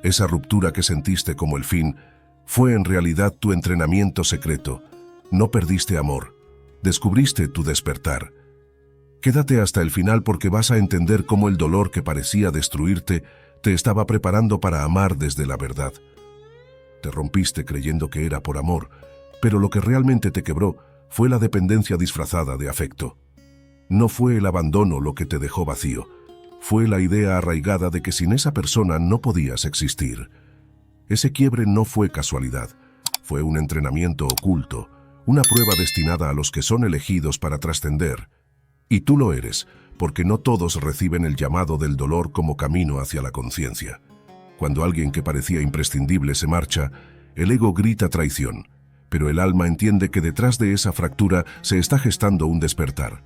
Esa ruptura que sentiste como el fin fue en realidad tu entrenamiento secreto. No perdiste amor, descubriste tu despertar. Quédate hasta el final porque vas a entender cómo el dolor que parecía destruirte te estaba preparando para amar desde la verdad. Te rompiste creyendo que era por amor, pero lo que realmente te quebró fue la dependencia disfrazada de afecto. No fue el abandono lo que te dejó vacío, fue la idea arraigada de que sin esa persona no podías existir. Ese quiebre no fue casualidad, fue un entrenamiento oculto, una prueba destinada a los que son elegidos para trascender. Y tú lo eres, porque no todos reciben el llamado del dolor como camino hacia la conciencia. Cuando alguien que parecía imprescindible se marcha, el ego grita traición, pero el alma entiende que detrás de esa fractura se está gestando un despertar.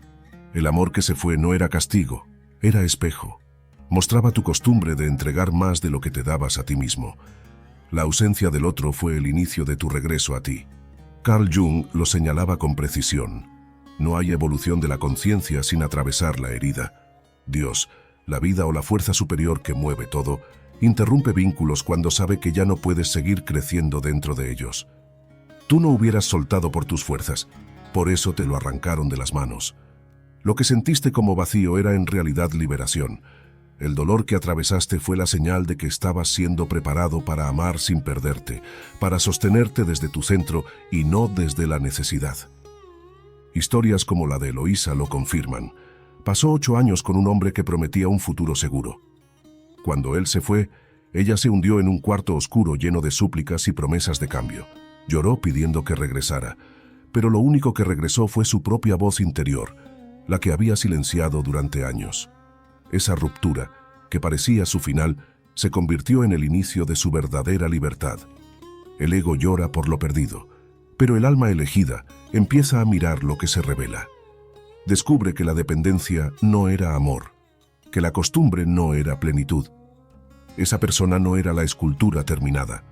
El amor que se fue no era castigo, era espejo. Mostraba tu costumbre de entregar más de lo que te dabas a ti mismo. La ausencia del otro fue el inicio de tu regreso a ti. Carl Jung lo señalaba con precisión. No hay evolución de la conciencia sin atravesar la herida. Dios, la vida o la fuerza superior que mueve todo, interrumpe vínculos cuando sabe que ya no puedes seguir creciendo dentro de ellos. Tú no hubieras soltado por tus fuerzas, por eso te lo arrancaron de las manos. Lo que sentiste como vacío era en realidad liberación. El dolor que atravesaste fue la señal de que estabas siendo preparado para amar sin perderte, para sostenerte desde tu centro y no desde la necesidad. Historias como la de Eloísa lo confirman. Pasó 8 años con un hombre que prometía un futuro seguro. Cuando él se fue, ella se hundió en un cuarto oscuro lleno de súplicas y promesas de cambio. Lloró pidiendo que regresara, pero lo único que regresó fue su propia voz interior, la que había silenciado durante años. Esa ruptura, que parecía su final, se convirtió en el inicio de su verdadera libertad. El ego llora por lo perdido, pero el alma elegida empieza a mirar lo que se revela. Descubre que la dependencia no era amor, que la costumbre no era plenitud. Esa persona no era la escultura terminada,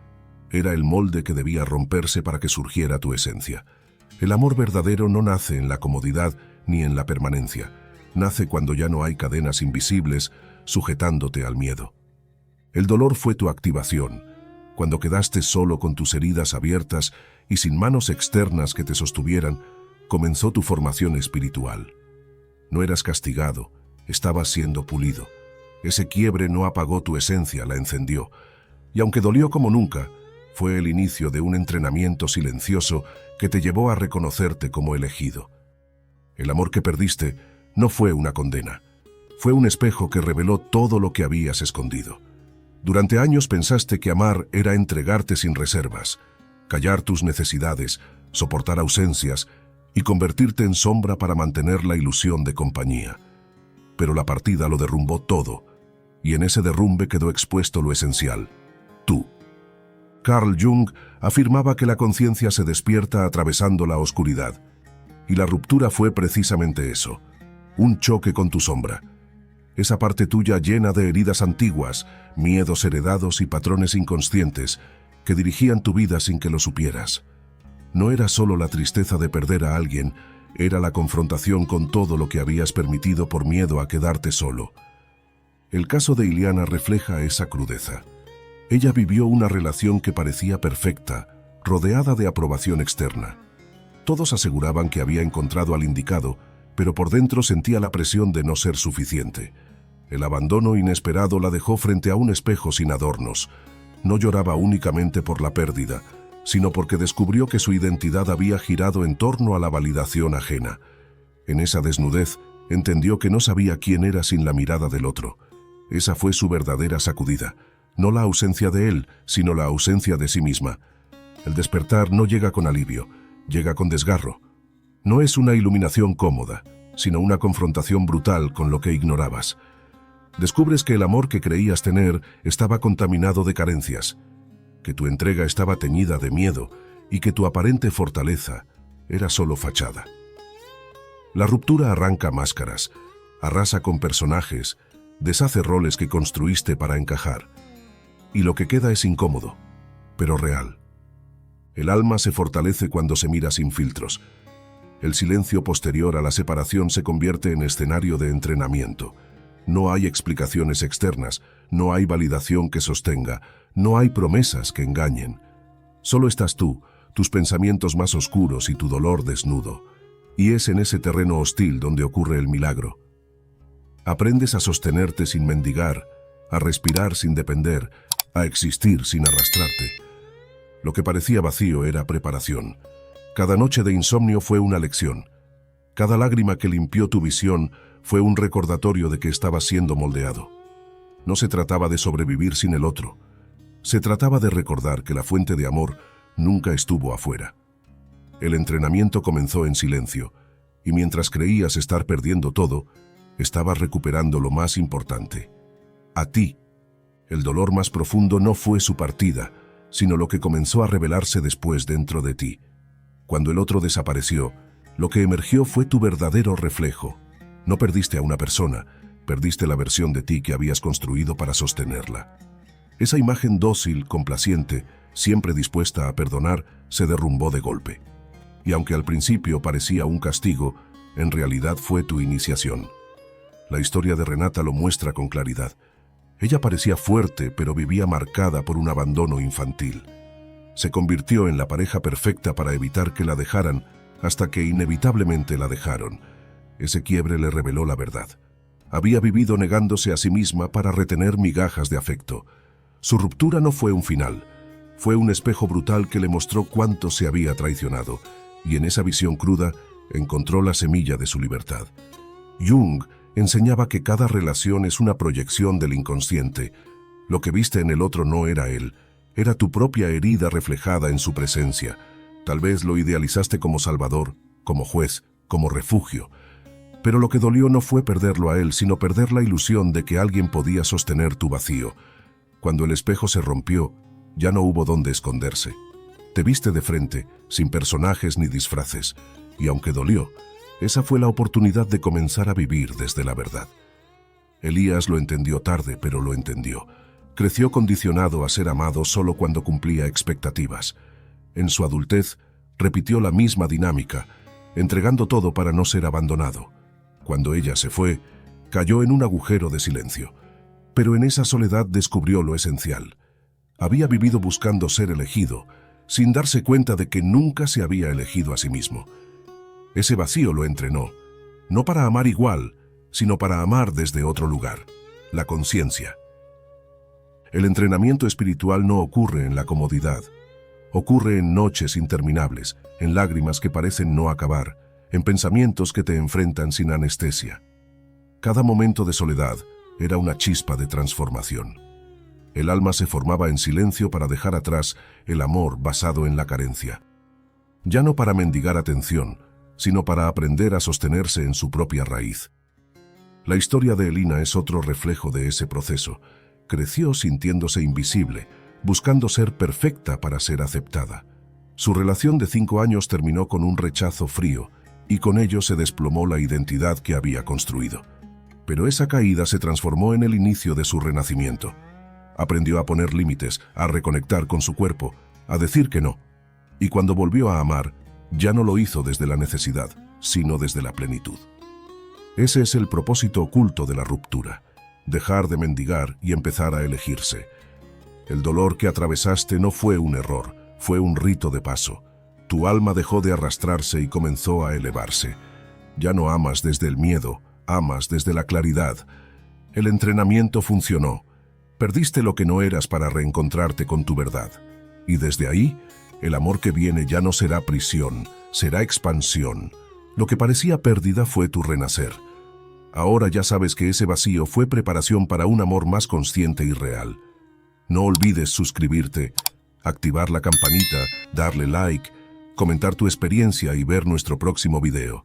era el molde que debía romperse para que surgiera tu esencia. El amor verdadero no nace en la comodidad ni en la permanencia. Nace cuando ya no hay cadenas invisibles sujetándote al miedo. El dolor fue tu activación, cuando quedaste solo con tus heridas abiertas y sin manos externas que te sostuvieran, comenzó tu formación espiritual. No eras castigado, estabas siendo pulido. Ese quiebre no apagó tu esencia, la encendió. Y aunque dolió como nunca, fue el inicio de un entrenamiento silencioso que te llevó a reconocerte como elegido. El amor que perdiste no fue una condena. Fue un espejo que reveló todo lo que habías escondido. Durante años pensaste que amar era entregarte sin reservas, callar tus necesidades, soportar ausencias y convertirte en sombra para mantener la ilusión de compañía. Pero la partida lo derrumbó todo, y en ese derrumbe quedó expuesto lo esencial: tú. Carl Jung afirmaba que la conciencia se despierta atravesando la oscuridad, y la ruptura fue precisamente eso, un choque con tu sombra. Esa parte tuya llena de heridas antiguas, miedos heredados y patrones inconscientes que dirigían tu vida sin que lo supieras. No era solo la tristeza de perder a alguien, era la confrontación con todo lo que habías permitido por miedo a quedarte solo. El caso de Iliana refleja esa crudeza. Ella vivió una relación que parecía perfecta, rodeada de aprobación externa. Todos aseguraban que había encontrado al indicado, pero por dentro sentía la presión de no ser suficiente. El abandono inesperado la dejó frente a un espejo sin adornos. No lloraba únicamente por la pérdida, sino porque descubrió que su identidad había girado en torno a la validación ajena. En esa desnudez, entendió que no sabía quién era sin la mirada del otro. Esa fue su verdadera sacudida. No la ausencia de él, sino la ausencia de sí misma. El despertar no llega con alivio, llega con desgarro. No es una iluminación cómoda, sino una confrontación brutal con lo que ignorabas. Descubres que el amor que creías tener estaba contaminado de carencias, que tu entrega estaba teñida de miedo y que tu aparente fortaleza era solo fachada. La ruptura arranca máscaras, arrasa con personajes, deshace roles que construiste para encajar. Y lo que queda es incómodo, pero real. El alma se fortalece cuando se mira sin filtros. El silencio posterior a la separación se convierte en escenario de entrenamiento. No hay explicaciones externas, no hay validación que sostenga, no hay promesas que engañen. Solo estás tú, tus pensamientos más oscuros y tu dolor desnudo. Y es en ese terreno hostil donde ocurre el milagro. Aprendes a sostenerte sin mendigar, a respirar sin depender, a existir sin arrastrarte. Lo que parecía vacío era preparación. Cada noche de insomnio fue una lección. Cada lágrima que limpió tu visión fue un recordatorio de que estabas siendo moldeado. No se trataba de sobrevivir sin el otro. Se trataba de recordar que la fuente de amor nunca estuvo afuera. El entrenamiento comenzó en silencio, y mientras creías estar perdiendo todo, estabas recuperando lo más importante: a ti. El dolor más profundo no fue su partida, sino lo que comenzó a revelarse después dentro de ti. Cuando el otro desapareció, lo que emergió fue tu verdadero reflejo. No perdiste a una persona, perdiste la versión de ti que habías construido para sostenerla. Esa imagen dócil, complaciente, siempre dispuesta a perdonar, se derrumbó de golpe. Y aunque al principio parecía un castigo, en realidad fue tu iniciación. La historia de Renata lo muestra con claridad. Ella parecía fuerte, pero vivía marcada por un abandono infantil. Se convirtió en la pareja perfecta para evitar que la dejaran, hasta que inevitablemente la dejaron. Ese quiebre le reveló la verdad. Había vivido negándose a sí misma para retener migajas de afecto. Su ruptura no fue un final. Fue un espejo brutal que le mostró cuánto se había traicionado, y en esa visión cruda encontró la semilla de su libertad. Jung enseñaba que cada relación es una proyección del inconsciente. Lo que viste en el otro no era él, era tu propia herida reflejada en su presencia. Tal vez lo idealizaste como salvador, como juez, como refugio. Pero lo que dolió no fue perderlo a él, sino perder la ilusión de que alguien podía sostener tu vacío. Cuando el espejo se rompió, ya no hubo dónde esconderse. Te viste de frente, sin personajes ni disfraces, y aunque dolió, esa fue la oportunidad de comenzar a vivir desde la verdad. Elías lo entendió tarde, pero lo entendió. Creció condicionado a ser amado solo cuando cumplía expectativas. En su adultez, repitió la misma dinámica, entregando todo para no ser abandonado. Cuando ella se fue, cayó en un agujero de silencio. Pero en esa soledad descubrió lo esencial. Había vivido buscando ser elegido, sin darse cuenta de que nunca se había elegido a sí mismo. Ese vacío lo entrenó, no para amar igual, sino para amar desde otro lugar, la conciencia. El entrenamiento espiritual no ocurre en la comodidad. Ocurre en noches interminables, en lágrimas que parecen no acabar, en pensamientos que te enfrentan sin anestesia. Cada momento de soledad era una chispa de transformación. El alma se formaba en silencio para dejar atrás el amor basado en la carencia. Ya no para mendigar atención, sino para aprender a sostenerse en su propia raíz. La historia de Elina es otro reflejo de ese proceso. Creció sintiéndose invisible, buscando ser perfecta para ser aceptada. Su relación de 5 años terminó con un rechazo frío, y con ello se desplomó la identidad que había construido. Pero esa caída se transformó en el inicio de su renacimiento. Aprendió a poner límites, a reconectar con su cuerpo, a decir que no. Y cuando volvió a amar, ya no lo hizo desde la necesidad, sino desde la plenitud. Ese es el propósito oculto de la ruptura: dejar de mendigar y empezar a elegirse. El dolor que atravesaste no fue un error, fue un rito de paso. Tu alma dejó de arrastrarse y comenzó a elevarse. Ya no amas desde el miedo, amas desde la claridad. El entrenamiento funcionó. Perdiste lo que no eras para reencontrarte con tu verdad. Y desde ahí, el amor que viene ya no será prisión, será expansión. Lo que parecía pérdida fue tu renacer. Ahora ya sabes que ese vacío fue preparación para un amor más consciente y real. No olvides suscribirte, activar la campanita, darle like, comentar tu experiencia y ver nuestro próximo video.